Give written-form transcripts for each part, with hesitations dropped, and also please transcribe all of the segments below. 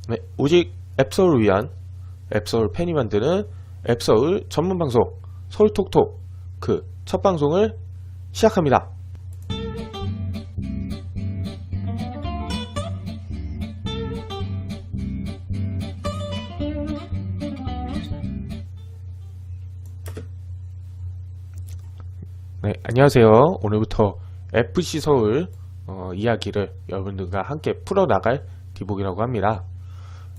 네, 오직 앱서울을 위한 앱서울 팬이 만드는 앱서울 전문 방송 서울톡톡 그 첫 방송을 시작합니다. 네, 안녕하세요. 오늘부터 FC 서울 이야기를 여러분들과 함께 풀어나갈 디복이라고 합니다.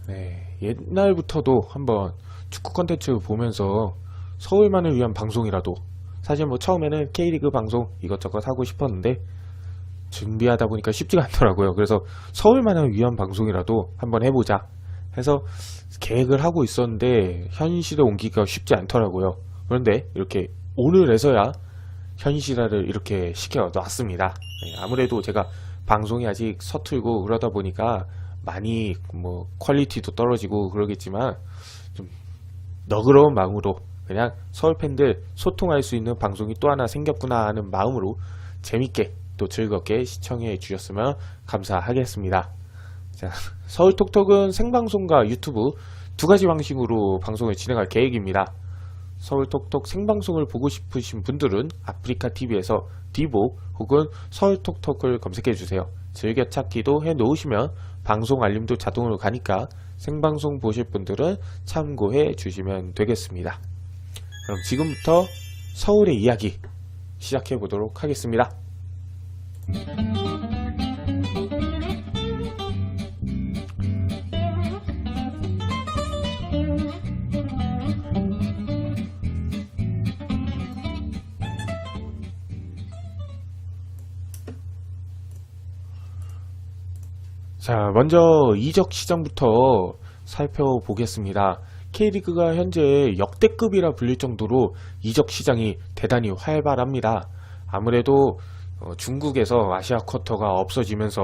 네, 옛날부터도 한번 축구 콘텐츠 보면서 서울만을 위한 방송이라도, 사실 뭐 처음에는 K리그 방송 이것저것 하고 싶었는데 준비하다 보니까 쉽지가 않더라고요. 그래서 서울만을 위한 방송이라도 한번 해보자 해서 계획을 하고 있었는데 현실에 옮기기가 쉽지 않더라고요. 그런데 이렇게 오늘에서야 현실화를 이렇게 시켜 놨습니다. 네, 아무래도 제가 방송이 아직 서툴고 그러다 보니까 많이 뭐 퀄리티도 떨어지고 그러겠지만 좀 너그러운 마음으로 그냥 서울 팬들 소통할 수 있는 방송이 또 하나 생겼구나 하는 마음으로 재밌게 또 즐겁게 시청해 주셨으면 감사하겠습니다. 자, 서울톡톡은 생방송과 유튜브 두 가지 방식으로 방송을 진행할 계획입니다. 서울톡톡 생방송을 보고 싶으신 분들은 아프리카TV에서 디복 혹은 서울톡톡을 검색해주세요. 즐겨찾기도 해놓으시면 방송 알림도 자동으로 가니까 생방송 보실 분들은 참고해 주시면 되겠습니다. 그럼 지금부터 서울의 이야기 시작해 보도록 하겠습니다. 자, 먼저 이적 시장부터 살펴보겠습니다. K리그가 현재 역대급이라 불릴 정도로 이적 시장이 대단히 활발합니다. 아무래도 중국에서 아시아 쿼터가 없어지면서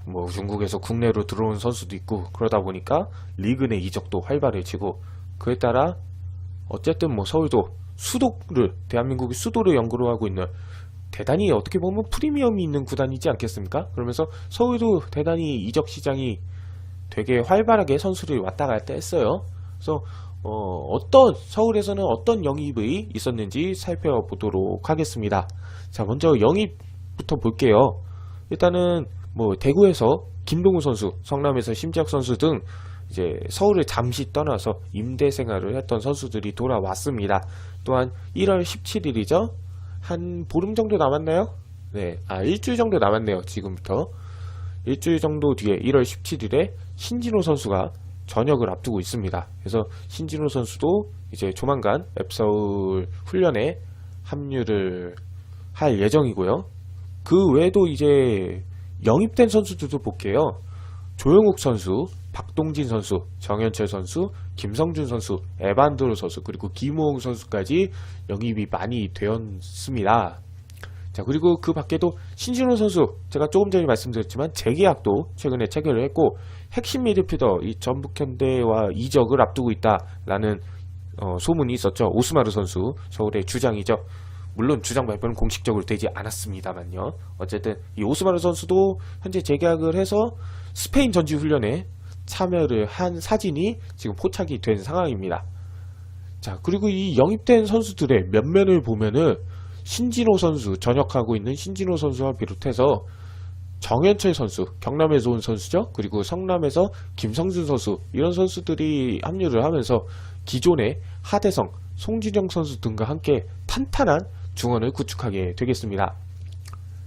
뭐 중국에서 국내로 들어온 선수도 있고 그러다 보니까 리그 내 이적도 활발해지고, 그에 따라 어쨌든 뭐 서울도 수도를, 대한민국의 수도를 연구로 하고 있는 대단히 어떻게 보면 프리미엄이 있는 구단이지 않겠습니까? 그러면서 서울도 대단히 이적 시장이 되게 활발하게 선수들이 왔다 갔다 했어요. 그래서 서울에서는 어떤 영입이 있었는지 살펴보도록 하겠습니다. 자, 먼저 영입부터 볼게요. 일단은 뭐 대구에서 김동우 선수, 성남에서 심지학 선수 등 이제 서울을 잠시 떠나서 임대 생활을 했던 선수들이 돌아왔습니다. 또한 1월 17일이죠. 한 보름 정도 남았나요? 네, 일주일 정도 남았네요. 지금부터 일주일 정도 뒤에 1월 17일에 신진호 선수가 전역을 앞두고 있습니다. 그래서 신진호 선수도 이제 조만간 앱서울 훈련에 합류를 할 예정이고요. 그 외에도 이제 영입된 선수들도 볼게요. 조영욱 선수, 박동진 선수, 정현철 선수, 김성준 선수, 에반드로 선수, 그리고 김호웅 선수까지 영입이 많이 되었습니다. 자, 그리고 그 밖에도 신진호 선수, 제가 조금 전에 말씀드렸지만 재계약도 최근에 체결을 했고, 핵심 미드필더 이 전북현대와 이적을 앞두고 있다라는 소문이 있었죠. 오스마르 선수, 서울의 주장이죠. 물론 주장 발표는 공식적으로 되지 않았습니다만요. 어쨌든 이 오스마르 선수도 현재 재계약을 해서 스페인 전지 훈련에 참여를 한 사진이 지금 포착이 된 상황입니다. 자, 그리고 이 영입된 선수들의 면면을 보면은 신진호 선수, 전역하고 있는 신진호 선수와 비롯해서 정현철 선수, 경남에서 온 선수죠. 그리고 성남에서 김성준 선수, 이런 선수들이 합류를 하면서 기존의 하대성, 송진영 선수 등과 함께 탄탄한 중원을 구축하게 되겠습니다.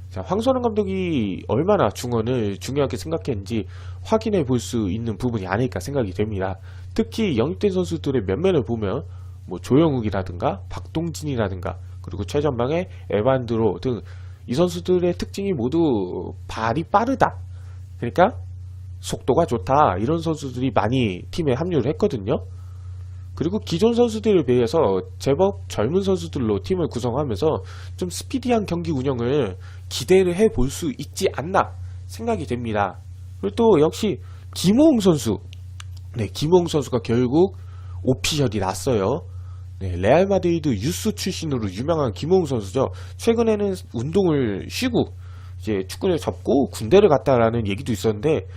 자, 황선홍 감독이 얼마나 중원을 중요하게 생각했는지 확인해 볼 수 있는 부분이 아닐까 생각이 됩니다. 특히 영입된 선수들의 면면을 보면 뭐 조영욱이라든가 박동진이라든가 그리고 최전방의 에반드로 등 이 선수들의 특징이 모두 발이 빠르다, 그러니까 속도가 좋다, 이런 선수들이 많이 팀에 합류를 했거든요. 그리고 기존 선수들에 비해서 제법 젊은 선수들로 팀을 구성하면서 좀 스피디한 경기 운영을 기대를 해볼 수 있지 않나 생각이 됩니다. 그리고 또 역시 김호웅 선수, 네, 김호웅 선수가 결국 오피셜이 났어요. 네, 레알 마드리드 유스 출신으로 유명한 김호웅 선수죠. 최근에는 운동을 쉬고 이제 축구를 접고 군대를 갔다라는 얘기도 있었는데,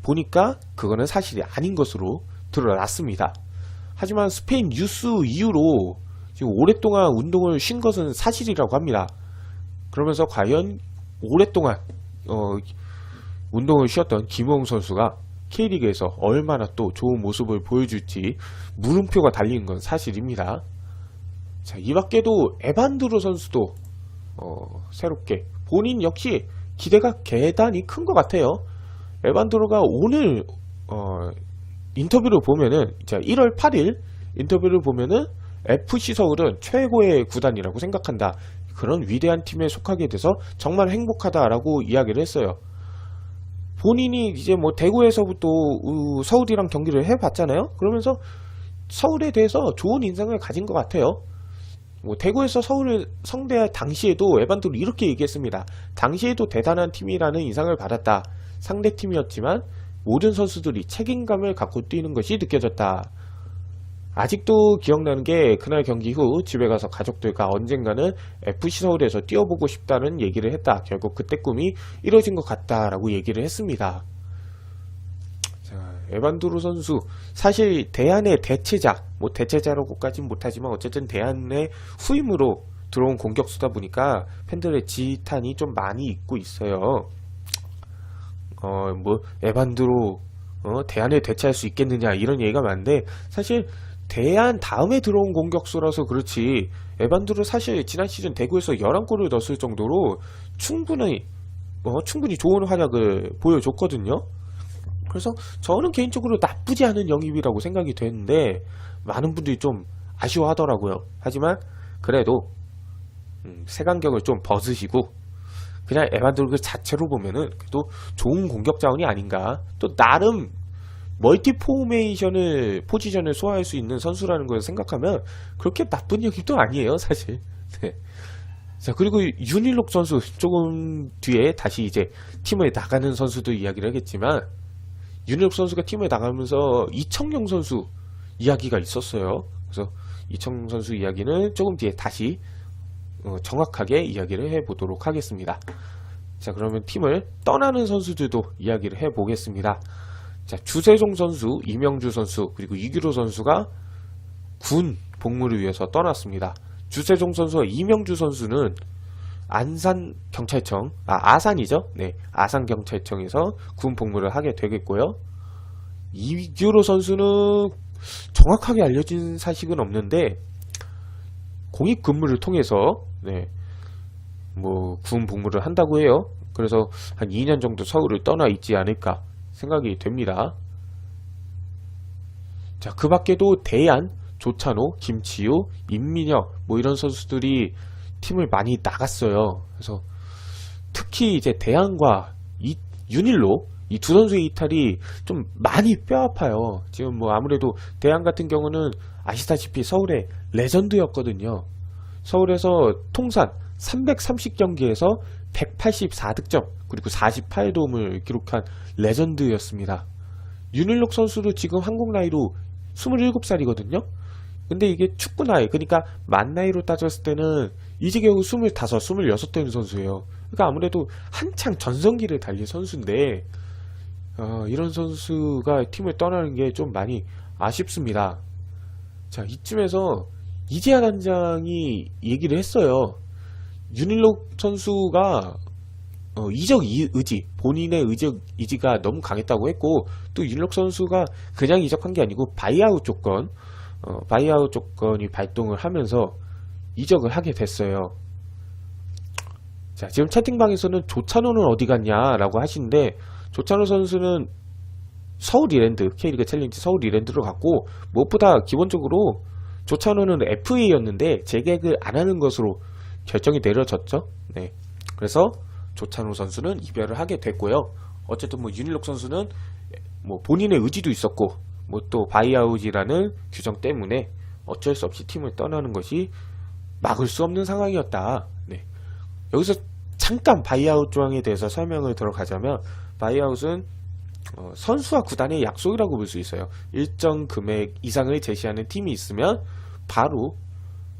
보니까 그거는 사실이 아닌 것으로 드러났습니다. 하지만 스페인 뉴스 이후로 지금 오랫동안 운동을 쉰 것은 사실이라고 합니다. 그러면서 과연 오랫동안 운동을 쉬었던 김우영 선수가 K리그에서 얼마나 또 좋은 모습을 보여줄지 물음표가 달리는 건 사실입니다. 자, 이 밖에도 에반드로 선수도 새롭게 본인 역시 기대가 대단히 큰 것 같아요. 에반드로가 오늘 인터뷰를 보면은 1월 8일 인터뷰를 보면은 FC 서울은 최고의 구단이라고 생각한다. 그런 위대한 팀에 속하게 돼서 정말 행복하다라고 이야기를 했어요. 본인이 이제 뭐 대구에서부터 서울이랑 경기를 해봤잖아요. 그러면서 서울에 대해서 좋은 인상을 가진 것 같아요. 뭐 대구에서 서울을 상대할 당시에도 에반드로 이렇게 얘기했습니다. 당시에도 대단한 팀이라는 인상을 받았다. 상대팀이었지만 모든 선수들이 책임감을 갖고 뛰는 것이 느껴졌다. 아직도 기억나는 게 그날 경기 후 집에 가서 가족들과 언젠가는 FC 서울에서 뛰어보고 싶다는 얘기를 했다. 결국 그때 꿈이 이뤄진 것 같다라고 얘기를 했습니다. 자, 에반드로 선수 사실 대안의 대체자, 뭐 대체자라고까지는 못하지만 어쨌든 대안의 후임으로 들어온 공격수다 보니까 팬들의 지탄이 좀 많이 있고 있어요. 뭐 에반드로 대안에 대체할 수 있겠느냐 이런 얘기가 많은데 사실 대안 다음에 들어온 공격수라서 그렇지 에반드로 사실 지난 시즌 대구에서 11골을 넣었을 정도로 충분히 좋은 활약을 보여줬거든요. 그래서 저는 개인적으로 나쁘지 않은 영입이라고 생각이 되는데 많은 분들이 좀 아쉬워하더라고요. 하지만 그래도 색안경을 좀 벗으시고 그냥 에반드로 그 자체로 보면은 그래도 좋은 공격 자원이 아닌가. 또 나름 멀티 포지션을 소화할 수 있는 선수라는 걸 생각하면 그렇게 나쁜 영입도 아니에요, 사실. 네. 자, 그리고 윤일록 선수 조금 뒤에 다시 이제 팀을 나가는 선수도 이야기를 하겠지만 윤일록 선수가 팀을 나가면서 이청용 선수 이야기가 있었어요. 그래서 이청용 선수 이야기는 조금 뒤에 다시 정확하게 이야기를 해보도록 하겠습니다. 자, 그러면 팀을 떠나는 선수들도 이야기를 해보겠습니다. 자, 주세종 선수, 이명주 선수, 그리고 이규로 선수가 군 복무를 위해서 떠났습니다. 주세종 선수와 이명주 선수는 아산이죠? 네, 아산경찰청에서 군 복무를 하게 되겠고요. 이규로 선수는 정확하게 알려진 사실은 없는데 공익 근무를 통해서 군 복무를 한다고 해요. 그래서 한 2년 정도 서울을 떠나 있지 않을까 생각이 됩니다. 자, 그 밖에도 대안, 조찬호, 김치우, 임민혁 뭐 이런 선수들이 팀을 많이 나갔어요. 그래서 특히 이제 대안과 윤일로 이 두 선수의 이탈이 좀 많이 뼈아파요. 지금 뭐 아무래도 대안 같은 경우는 아시다시피 서울의 레전드였거든요. 서울에서 통산 330경기에서 184득점 그리고 48도움을 기록한 레전드였습니다. 윤일록 선수도 지금 한국 나이로 27살이거든요. 근데 이게 축구 나이, 그러니까 만 나이로 따졌을 때는 이제 겨우 25, 26 되는 선수예요. 그러니까 아무래도 한창 전성기를 달린 선수인데 이런 선수가 팀을 떠나는 게 좀 많이 아쉽습니다. 자, 이쯤에서 이재하 단장이 얘기를 했어요. 윤일록 선수가 이적 의지, 본인의 의지가 너무 강했다고 했고, 또 윤일록 선수가 그냥 이적한 게 아니고 바이아웃 조건이 발동을 하면서 이적을 하게 됐어요. 자, 지금 채팅방에서는 조찬호는 어디 갔냐라고 하시는데, 조찬호 선수는 서울 이랜드, K리그 챌린지 서울 이랜드로 갔고, 무엇보다 기본적으로 조찬호는 FA였는데 재계약을 안 하는 것으로 결정이 내려졌죠. 네. 그래서 조찬호 선수는 이별을 하게 됐고요. 어쨌든 뭐 윤일록 선수는 뭐 본인의 의지도 있었고, 뭐 또 바이아웃이라는 규정 때문에 어쩔 수 없이 팀을 떠나는 것이 막을 수 없는 상황이었다. 네. 여기서 잠깐 바이아웃 조항에 대해서 설명을 들어가자면, 바이아웃은 선수와 구단의 약속이라고 볼 수 있어요. 일정 금액 이상을 제시하는 팀이 있으면 바로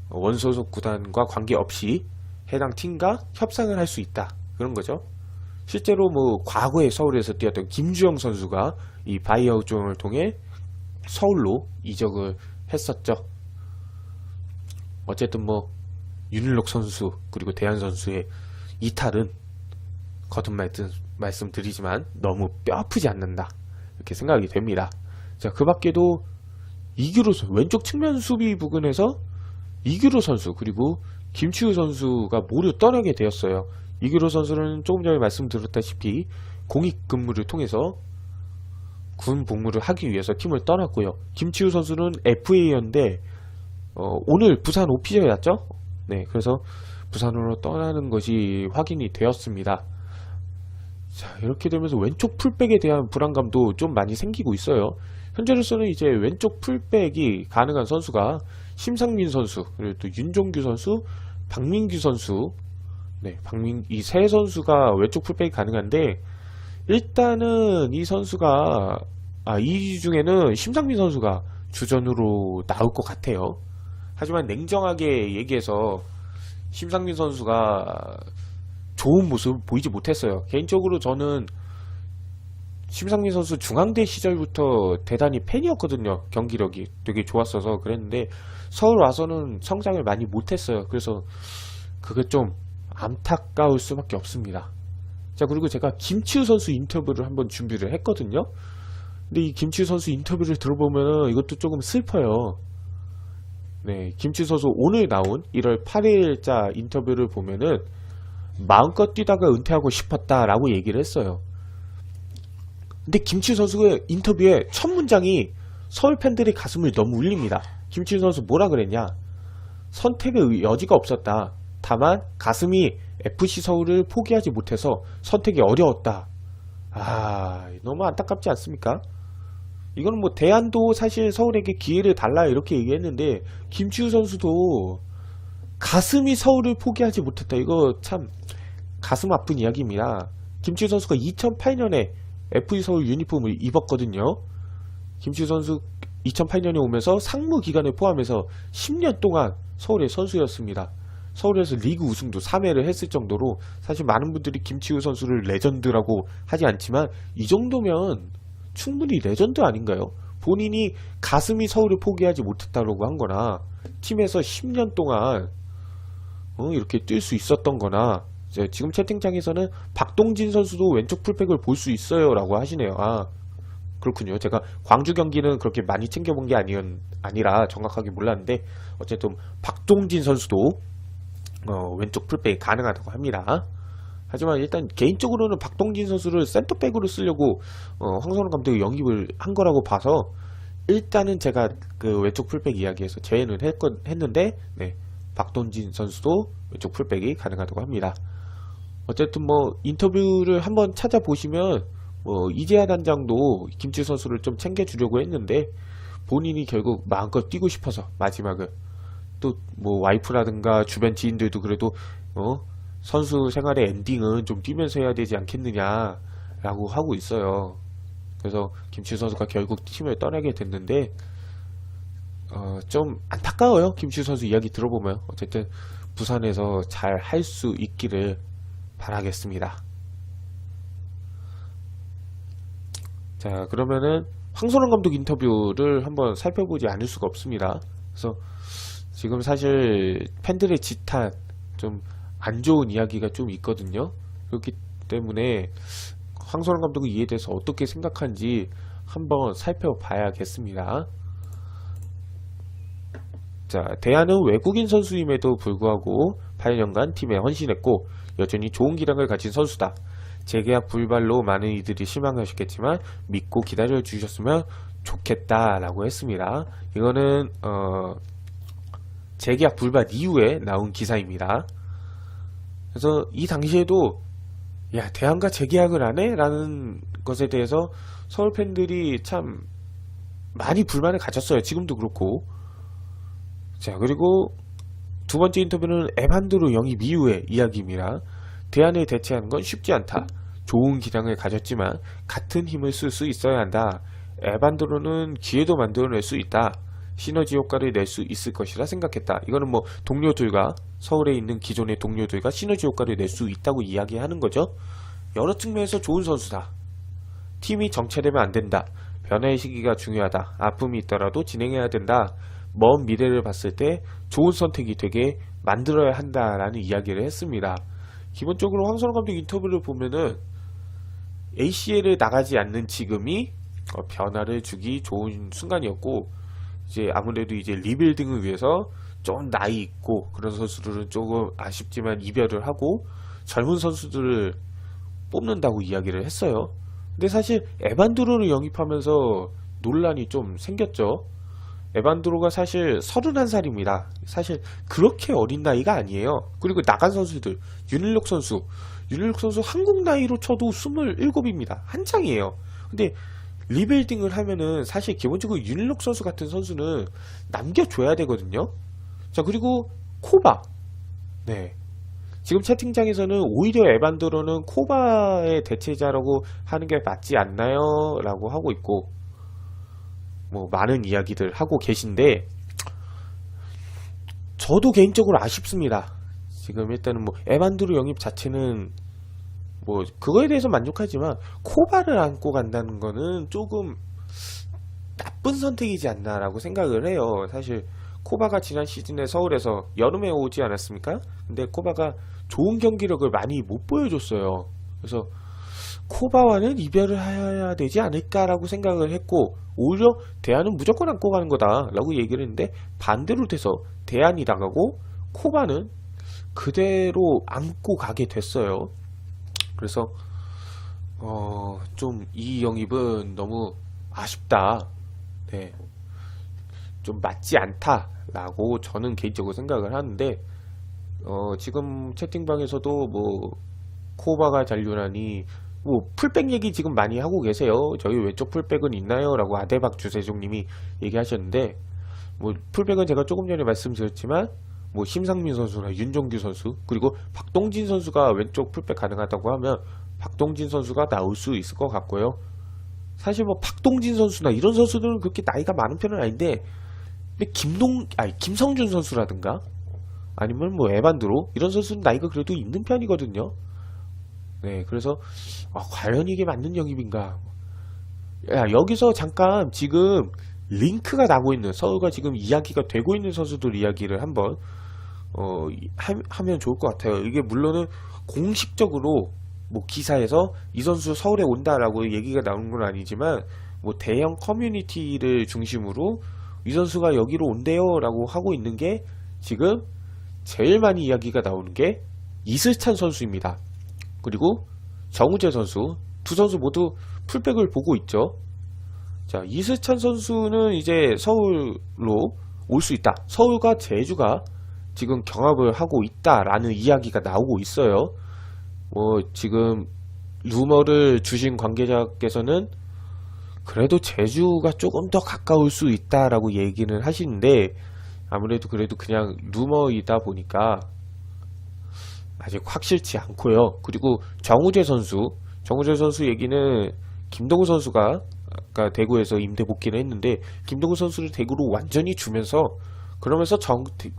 원소속 구단과 관계없이 해당 팀과 협상을 할 수 있다. 그런 거죠. 실제로 뭐 과거에 서울에서 뛰었던 김주영 선수가 이 바이아웃존을 통해 서울로 이적을 했었죠. 어쨌든 뭐 윤일록 선수 그리고 대한 선수의 이탈은 거듭 말씀드리지만 너무 뼈아프지 않는다 이렇게 생각이 됩니다. 자, 그 밖에도 이규로 선수 왼쪽 측면 수비 부근에서 이규로 선수 그리고 김치우 선수가 모두 떠나게 되었어요. 이규로 선수는 조금 전에 말씀드렸다시피 공익 근무를 통해서 군 복무를 하기 위해서 팀을 떠났고요. 김치우 선수는 FA였는데 오늘 부산 오피저였죠? 네, 그래서 부산으로 떠나는 것이 확인이 되었습니다. 자, 이렇게 되면서 왼쪽 풀백에 대한 불안감도 좀 많이 생기고 있어요. 현재로서는 이제 왼쪽 풀백이 가능한 선수가 심상민 선수, 그리고 또 윤종규 선수, 박민규 선수, 네, 이 세 선수가 왼쪽 풀백이 가능한데, 일단은 이 선수가, 이 중에는 심상민 선수가 주전으로 나올 것 같아요. 하지만 냉정하게 얘기해서 심상민 선수가 좋은 모습을 보이지 못했어요. 개인적으로 저는 심상민 선수 중앙대 시절부터 대단히 팬이었거든요. 경기력이 되게 좋았어서 그랬는데 서울 와서는 성장을 많이 못했어요. 그래서 그게 좀 안타까울 수밖에 없습니다. 자, 그리고 제가 김치우 선수 인터뷰를 한번 준비를 했거든요. 근데 이 김치우 선수 인터뷰를 들어보면 이것도 조금 슬퍼요. 네, 김치우 선수 오늘 나온 1월 8일자 인터뷰를 보면은 마음껏 뛰다가 은퇴하고 싶었다라고 얘기를 했어요. 근데 김치우 선수의 인터뷰의 첫 문장이 서울 팬들의 가슴을 너무 울립니다. 김치우 선수 뭐라 그랬냐? 선택의 여지가 없었다. 다만 가슴이 FC 서울을 포기하지 못해서 선택이 어려웠다. 너무 안타깝지 않습니까? 이거는 뭐 대안도 사실 서울에게 기회를 달라 이렇게 얘기했는데 김치우 선수도 가슴이 서울을 포기하지 못했다. 이거 참 가슴 아픈 이야기입니다. 김치우 선수가 2008년에 FC 서울 유니폼을 입었거든요. 김치우 선수 2008년에 오면서 상무 기간을 포함해서 10년 동안 서울의 선수였습니다. 서울에서 리그 우승도 3회를 했을 정도로 사실 많은 분들이 김치우 선수를 레전드라고 하지 않지만 이 정도면 충분히 레전드 아닌가요? 본인이 가슴이 서울을 포기하지 못했다고 한 거나 팀에서 10년 동안 이렇게 뛸 수 있었던 거나 지금 채팅창에서는 박동진 선수도 왼쪽 풀백을 볼 수 있어요 라고 하시네요. 그렇군요. 제가 광주 경기는 그렇게 많이 챙겨본 게 아니라 정확하게 몰랐는데 어쨌든 박동진 선수도 왼쪽 풀백이 가능하다고 합니다. 하지만 일단 개인적으로는 박동진 선수를 센터백으로 쓰려고 황선홍 감독이 영입을 한 거라고 봐서 일단은 제가 그 왼쪽 풀백 이야기에서 제외는 했는데 네, 박동진 선수도 왼쪽 풀백이 가능하다고 합니다. 어쨌든 뭐 인터뷰를 한번 찾아보시면 이재하 단장도 김치우 선수를 좀 챙겨주려고 했는데 본인이 결국 마음껏 뛰고 싶어서 마지막은 또 뭐 와이프라든가 주변 지인들도 그래도 선수 생활의 엔딩은 좀 뛰면서 해야 되지 않겠느냐 라고 하고 있어요. 그래서 김치우 선수가 결국 팀을 떠나게 됐는데 좀 안타까워요. 김치우 선수 이야기 들어보면. 어쨌든 부산에서 잘 할 수 있기를 바라겠습니다. 자, 그러면은 황선홍 감독 인터뷰를 한번 살펴보지 않을 수가 없습니다. 그래서 지금 사실 팬들의 지탄 좀 안 좋은 이야기가 좀 있거든요. 그렇기 때문에 황선홍 감독이 이에 대해서 어떻게 생각하는지 한번 살펴봐야겠습니다. 자, 대안은 외국인 선수임에도 불구하고 8년간 팀에 헌신했고 여전히 좋은 기량을 가진 선수다. 재계약 불발로 많은 이들이 실망하셨겠지만 믿고 기다려 주셨으면 좋겠다라고 했습니다. 이거는 재계약 불발 이후에 나온 기사입니다. 그래서 이 당시에도 야, 대안과 재계약을 안 해? 라는 것에 대해서 서울 팬들이 참 많이 불만을 가졌어요. 지금도 그렇고. 자, 그리고 두 번째 인터뷰는 에반드로 영입 이후의 이야기입니다. 대안을 대체하는 건 쉽지 않다. 좋은 기량을 가졌지만 같은 힘을 쓸 수 있어야 한다. 에반드로는 기회도 만들어낼 수 있다. 시너지 효과를 낼 수 있을 것이라 생각했다. 이거는 뭐 동료들과 서울에 있는 기존의 동료들과 시너지 효과를 낼 수 있다고 이야기하는 거죠. 여러 측면에서 좋은 선수다. 팀이 정체되면 안 된다. 변화의 시기가 중요하다. 아픔이 있더라도 진행해야 된다. 먼 미래를 봤을 때 좋은 선택이 되게 만들어야 한다라는 이야기를 했습니다. 기본적으로 황선홍 감독 인터뷰를 보면은 ACL을 나가지 않는 지금이 변화를 주기 좋은 순간이었고, 이제 아무래도 이제 리빌딩을 위해서 좀 나이 있고 그런 선수들은 조금 아쉽지만 이별을 하고 젊은 선수들을 뽑는다고 이야기를 했어요. 근데 사실 에반드로를 영입하면서 논란이 좀 생겼죠. 에반드로가 사실 31살입니다. 사실 그렇게 어린 나이가 아니에요. 그리고 나간 선수들, 윤일록 선수 한국 나이로 쳐도 27입니다. 한창이에요. 근데 리빌딩을 하면은 사실 기본적으로 윤일록 선수 같은 선수는 남겨줘야 되거든요. 자, 그리고 코바. 네. 지금 채팅창에서는 오히려 에반드로는 코바의 대체자라고 하는 게 맞지 않나요? 라고 하고 있고, 뭐 많은 이야기들 하고 계신데, 저도 개인적으로 아쉽습니다. 지금 일단은 뭐 에반드로 영입 자체는 뭐 그거에 대해서 만족하지만 코바를 안고 간다는 거는 조금 나쁜 선택이지 않나라고 생각을 해요. 사실 코바가 지난 시즌에 서울에서 여름에 오지 않았습니까? 근데 코바가 좋은 경기력을 많이 못 보여줬어요. 그래서 코바와는 이별을 해야 되지 않을까라고 생각을 했고, 오히려 대안은 무조건 안고 가는 거다라고 얘기를 했는데, 반대로 돼서 대안이 나가고 코바는 그대로 안고 가게 됐어요. 그래서 좀 이 영입은 너무 아쉽다. 네. 좀 맞지 않다라고 저는 개인적으로 생각을 하는데, 지금 채팅방에서도 뭐 코바가 잔류라니 뭐 풀백 얘기 지금 많이 하고 계세요. 저희 왼쪽 풀백은 있나요? 라고 아데박 주세종님이 얘기하셨는데, 뭐 풀백은 제가 조금 전에 말씀드렸지만 뭐 심상민 선수나 윤종규 선수, 그리고 박동진 선수가 왼쪽 풀백 가능하다고 하면 박동진 선수가 나올 수 있을 것 같고요. 사실 뭐 박동진 선수나 이런 선수들은 그렇게 나이가 많은 편은 아닌데, 근데 김성준 선수라든가 아니면 뭐 에반드로 이런 선수는 나이가 그래도 있는 편이거든요. 네, 그래서 과연 이게 맞는 영입인가? 야, 여기서 잠깐 지금 링크가 나고 있는, 서울과 지금 이야기가 되고 있는 선수들 이야기를 한번 하면 좋을 것 같아요. 이게 물론은 공식적으로 뭐 기사에서 이 선수 서울에 온다라고 얘기가 나오는 건 아니지만, 뭐 대형 커뮤니티를 중심으로 이 선수가 여기로 온대요라고 하고 있는 게, 지금 제일 많이 이야기가 나오는 게 이슬찬 선수입니다. 그리고 정우재 선수, 두 선수 모두 풀백을 보고 있죠. 자, 이슬찬 선수는 이제 서울로 올 수 있다. 서울과 제주가 지금 경합을 하고 있다라는 이야기가 나오고 있어요. 뭐 지금 루머를 주신 관계자께서는 그래도 제주가 조금 더 가까울 수 있다라고 얘기는 하시는데, 아무래도 그래도 그냥 루머이다 보니까 아직 확실치 않고요. 그리고 정우재 선수 얘기는 김동우 선수가 아까 대구에서 임대 복귀를 했는데, 김동우 선수를 대구로 완전히 주면서, 그러면서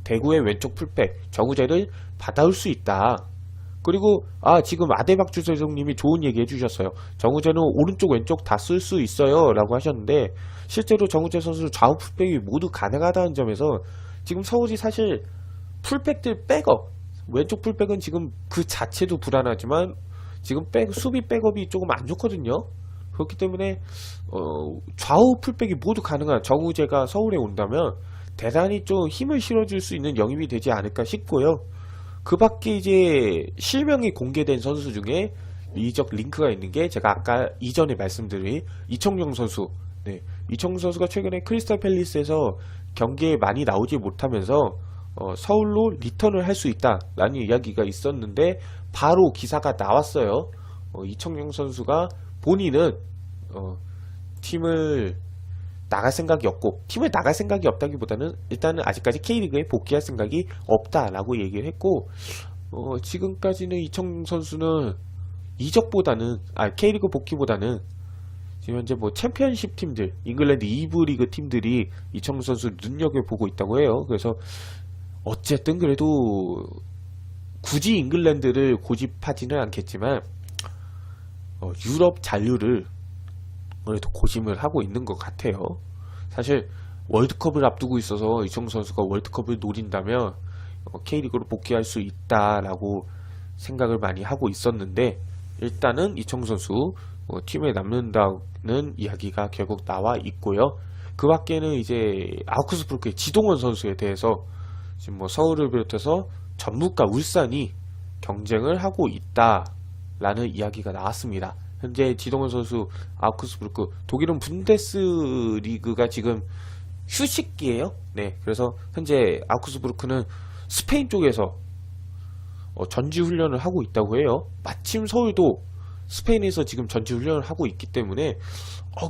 대구의 왼쪽 풀백 정우재를 받아올 수 있다. 그리고 지금 아데박 주세종님이 좋은 얘기 해주셨어요. 정우재는 오른쪽 왼쪽 다 쓸 수 있어요 라고 하셨는데, 실제로 정우재 선수 좌우 풀백이 모두 가능하다는 점에서 지금 서울이 사실 풀백들 백업, 왼쪽 풀백은 지금 그 자체도 불안하지만 지금 수비 백업이 조금 안 좋거든요. 그렇기 때문에 좌우 풀백이 모두 가능한 정우재가 서울에 온다면 대단히 좀 힘을 실어줄 수 있는 영입이 되지 않을까 싶고요. 그 밖에 이제 실명이 공개된 선수 중에 이적 링크가 있는 게, 제가 아까 이전에 말씀드린 이청용 선수. 네, 이청용 선수가 최근에 크리스탈 팰리스에서 경기에 많이 나오지 못하면서 서울로 리턴을 할 수 있다라는 이야기가 있었는데, 바로 기사가 나왔어요. 이청용 선수가 본인은 팀을 나갈 생각이 없고, 팀을 나갈 생각이 없다기보다는 일단은 아직까지 K리그에 복귀할 생각이 없다라고 얘기를 했고, 지금까지는 이청용 선수는 이적보다는 K리그 복귀보다는 지금 현재 뭐 챔피언십 팀들, 잉글랜드 2부 리그 팀들이 이청용 선수 눈여겨보고 있다고 해요. 그래서 어쨌든 그래도 굳이 잉글랜드를 고집하지는 않겠지만 유럽 잔류를 아무래도 고심을 하고 있는 것 같아요. 사실 월드컵을 앞두고 있어서 이청용 선수가 월드컵을 노린다면 K리그로 복귀할 수 있다라고 생각을 많이 하고 있었는데, 일단은 이청용 선수 팀에 남는다는 이야기가 결국 나와 있고요. 그 밖에는 이제 아우크스부르크의 지동원 선수에 대해서 지금 서울을 비롯해서 전북과 울산이 경쟁을 하고 있다라는 이야기가 나왔습니다. 현재 지동원 선수 아우크스부르크, 독일은 분데스리그가 지금 휴식기예요. 네, 그래서 현재 아우크스부르크는 스페인 쪽에서 전지 훈련을 하고 있다고 해요. 마침 서울도 스페인에서 지금 전지 훈련을 하고 있기 때문에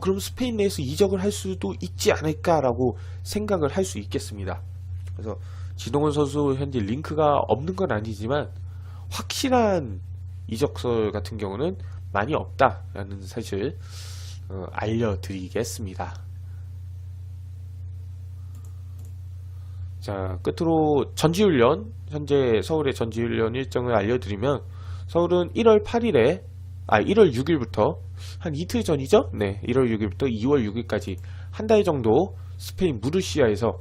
그럼 스페인 내에서 이적을 할 수도 있지 않을까라고 생각을 할 수 있겠습니다. 그래서 지동원 선수 현재 링크가 없는 건 아니지만 확실한 이적설 같은 경우는 많이 없다라는 사실 알려드리겠습니다. 자, 끝으로 전지훈련, 현재 서울의 전지훈련 일정을 알려드리면, 서울은 1월 8일에 1월 6일부터 한 이틀 전이죠? 네, 1월 6일부터 2월 6일까지 한 달 정도 스페인 무르시아에서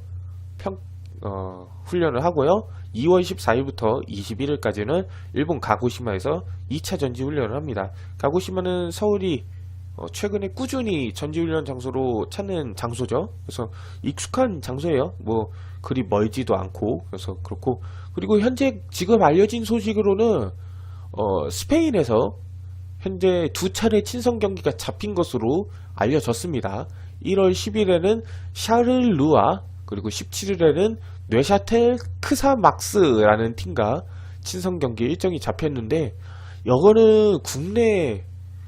훈련을 하고요. 2월 14일부터 21일까지는 일본 가고시마에서 2차 전지훈련을 합니다. 가고시마는 서울이 최근에 꾸준히 전지훈련 장소로 찾는 장소죠. 그래서 익숙한 장소예요. 뭐 그리 멀지도 않고, 그래서 그렇고, 그리고 현재 지금 알려진 소식으로는 스페인에서 현재 2차례 친선 경기가 잡힌 것으로 알려졌습니다. 1월 10일에는 샤를루아, 그리고 17일에는 뇌샤텔 크사막스라는 팀과 친선 경기 일정이 잡혔는데, 이거는 국내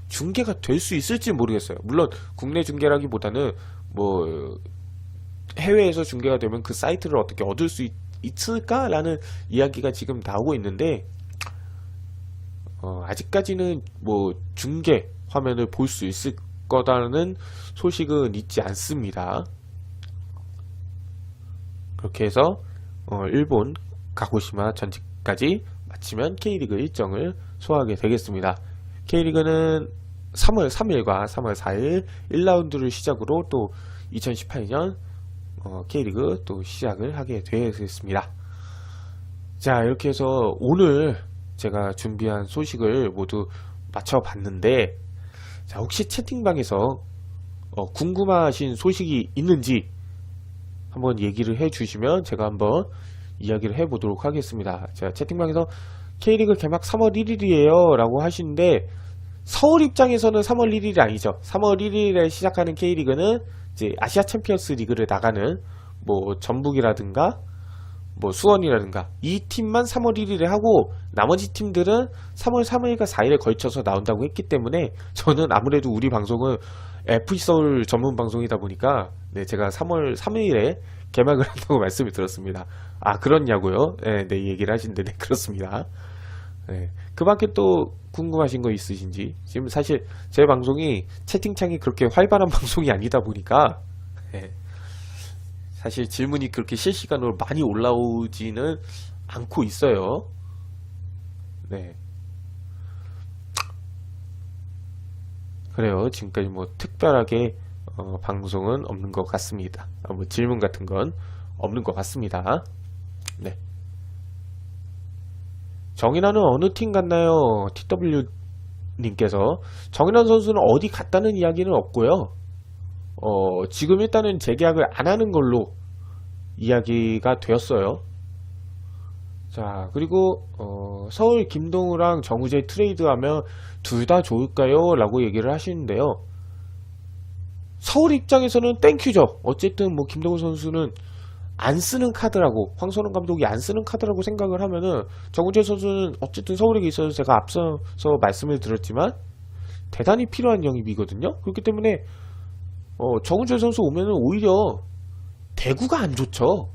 중계가 될 수 있을지 모르겠어요. 물론 국내 중계라기보다는 뭐 해외에서 중계가 되면 그 사이트를 어떻게 얻을 수 있을까라는 이야기가 지금 나오고 있는데, 아직까지는 뭐 중계 화면을 볼 수 있을 거다라는 소식은 있지 않습니다. 그렇게 해서 일본 가고시마 전직까지 마치면 K리그 일정을 소화하게 되겠습니다. K리그는 3월 3일과 3월 4일 1라운드를 시작으로 또 2018년 K리그 또 시작을 하게 되었습니다. 자, 이렇게 해서 오늘 제가 준비한 소식을 모두 맞춰봤는데, 자, 혹시 채팅방에서 궁금하신 소식이 있는지 한번 얘기를 해주시면 제가 한번 이야기를 해보도록 하겠습니다. 자, 채팅방에서 K리그 개막 3월 1일이에요 라고 하시는데, 서울 입장에서는 3월 1일이 아니죠. 3월 1일에 시작하는 K리그는 이제 아시아 챔피언스 리그를 나가는 뭐 전북이라든가 뭐 수원이라든가 이 팀만 3월 1일에 하고, 나머지 팀들은 3월 3일과 4일에 걸쳐서 나온다고 했기 때문에, 저는 아무래도 우리 방송은 FC 서울 전문 방송이다 보니까 제가 3월 3일에 개막을 한다고 말씀을 들었습니다. 아, 그렇냐고요? 네, 얘기를 하시는데, 네, 그렇습니다. 네, 그 밖에 또 궁금하신 거 있으신지. 지금 사실 제 방송이 채팅창이 그렇게 활발한 방송이 아니다 보니까 사실 질문이 그렇게 실시간으로 많이 올라오지는 않고 있어요. 네, 그래요. 지금까지 뭐 특별하게 방송은 없는 것 같습니다. 뭐 질문 같은 건 없는 것 같습니다. 네. 정인환은 어느 팀 갔나요? TW님께서. 정인환 선수는 어디 갔다는 이야기는 없고요. 지금 일단은 재계약을 안 하는 걸로 이야기가 되었어요. 자, 그리고 서울 김동우랑 정우재 트레이드하면 둘 다 좋을까요? 라고 얘기를 하시는데요. 서울 입장에서는 땡큐죠. 어쨌든 뭐 김동우 선수는 안 쓰는 카드라고, 황선홍 감독이 안 쓰는 카드라고 생각을 하면은, 정우재 선수는 어쨌든 서울에 있어서 제가 앞서서 말씀을 드렸지만 대단히 필요한 영입이거든요. 그렇기 때문에 정우재 선수 오면은 오히려 대구가 안 좋죠.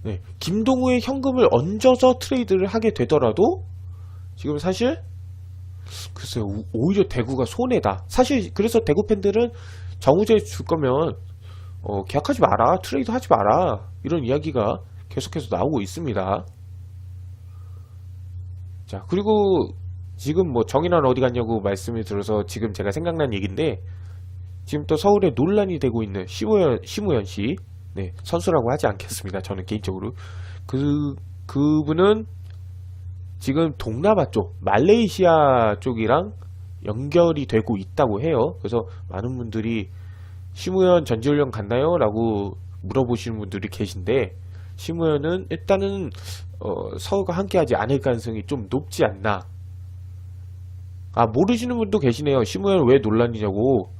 네, 김동우의 현금을 얹어서 트레이드를 하게 되더라도 지금 사실 글쎄요, 오히려 대구가 손해다. 사실 그래서 대구 팬들은 정우재 줄 거면 계약하지 마라, 트레이드 하지 마라, 이런 이야기가 계속해서 나오고 있습니다. 자, 그리고 지금 뭐 정인환 어디 갔냐고 말씀을 들어서 지금 제가 생각난 얘기인데, 지금 또 서울에 논란이 되고 있는 심우현 씨, 네, 선수라고 하지 않겠습니다. 저는 개인적으로. 그분은 지금 동남아 쪽, 말레이시아 쪽이랑 연결이 되고 있다고 해요. 그래서 많은 분들이 심우현 전지훈련 갔나요? 라고 물어보시는 분들이 계신데, 심우현은 일단은 서울과 함께하지 않을 가능성이 좀 높지 않나. 아, 모르시는 분도 계시네요. 심우현 왜 논란이냐고.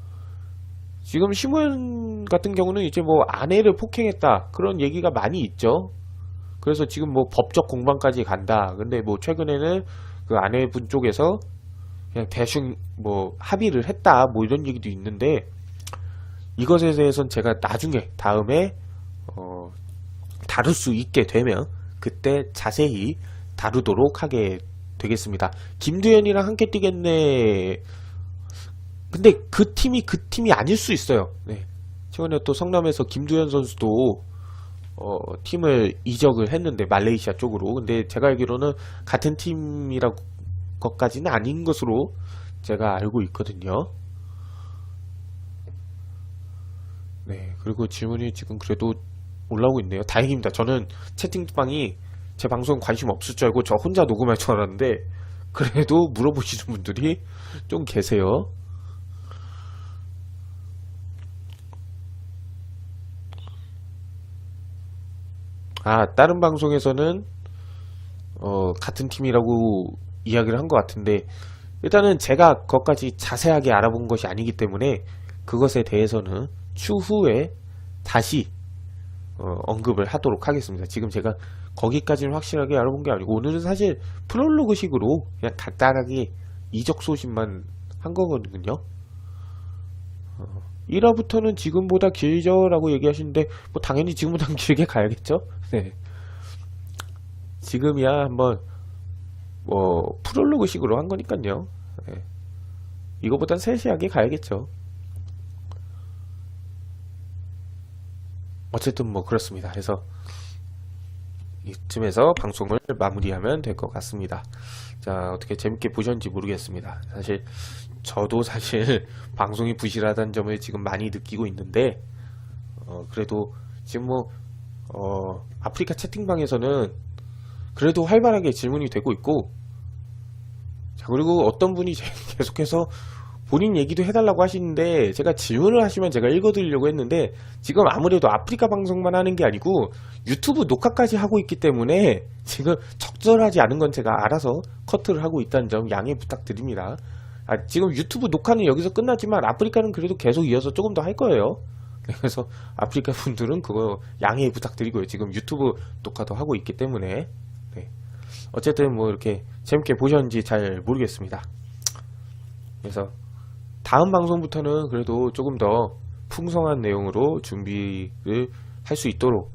지금 심우현 같은 경우는 이제 뭐 아내를 폭행했다, 그런 얘기가 많이 있죠. 그래서 지금 뭐 법적 공방까지 간다. 근데 뭐 최근에는 그 아내분 쪽에서 그냥 대충 뭐 합의를 했다, 뭐 이런 얘기도 있는데, 이것에 대해서는 제가 나중에 다음에 다룰 수 있게 되면 그때 자세히 다루도록 하게 되겠습니다. 김두현이랑 함께 뛰겠네. 근데 그 팀이 아닐 수 있어요. 네. 최근에 또 성남에서 김두현 선수도 팀을 이적을 했는데, 말레이시아 쪽으로. 근데 제가 알기로는 같은 팀이라고 것까지는 아닌 것으로 제가 알고 있거든요. 네, 그리고 질문이 지금 그래도 올라오고 있네요. 다행입니다. 저는 채팅방이 제 방송 관심 없을 줄 알고 저 혼자 녹음할 줄 알았는데, 그래도 물어보시는 분들이 좀 계세요. 아, 다른 방송에서는 같은 팀이라고 이야기를 한 것 같은데, 일단은 제가 그것까지 자세하게 알아본 것이 아니기 때문에 그것에 대해서는 추후에 다시 언급을 하도록 하겠습니다. 지금 제가 거기까지는 확실하게 알아본 게 아니고, 오늘은 사실 프롤로그식으로 그냥 간단하게 이적 소식만 한 거거든요. 1화부터는 지금보다 길죠라고 얘기하시는데, 뭐 당연히 지금보다 길게 가야겠죠. 네. 지금이야 한번 뭐 프롤로그식으로 한 거니까요. 네. 이거보단 세세하게 가야겠죠. 어쨌든 뭐 그렇습니다. 그래서 이쯤에서 방송을 마무리하면 될 것 같습니다. 자, 어떻게 재밌게 보셨는지 모르겠습니다. 저도 사실 방송이 부실하다는 점을 지금 많이 느끼고 있는데, 그래도 지금 뭐 아프리카 채팅방에서는 그래도 활발하게 질문이 되고 있고, 자, 그리고 어떤 분이 계속해서 본인 얘기도 해달라고 하시는데, 제가 질문을 하시면 제가 읽어드리려고 했는데, 지금 아무래도 아프리카 방송만 하는 게 아니고 유튜브 녹화까지 하고 있기 때문에 지금 적절하지 않은 건 제가 알아서 커트를 하고 있다는 점 양해 부탁드립니다. 지금 유튜브 녹화는 여기서 끝나지만 아프리카는 그래도 계속 이어서 조금 더 할 거예요. 그래서 아프리카 분들은 그거 양해 부탁드리고요. 지금 유튜브 녹화도 하고 있기 때문에. 네. 어쨌든 뭐 이렇게 재밌게 보셨는지 잘 모르겠습니다. 그래서 다음 방송부터는 그래도 조금 더 풍성한 내용으로 준비를 할 수 있도록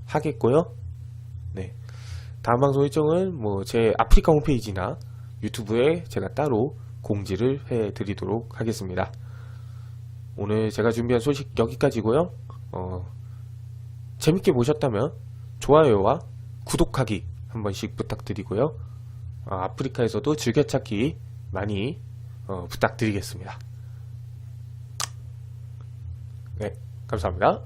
하겠고요. 네. 다음 방송 일정은 뭐 제 아프리카 홈페이지나 유튜브에 제가 따로 공지를 해 드리도록 하겠습니다. 오늘 제가 준비한 소식 여기까지고요. 재밌게 보셨다면 좋아요와 구독하기 한 번씩 부탁드리고요. 아프리카에서도 즐겨찾기 많이 부탁드리겠습니다. 네, 감사합니다.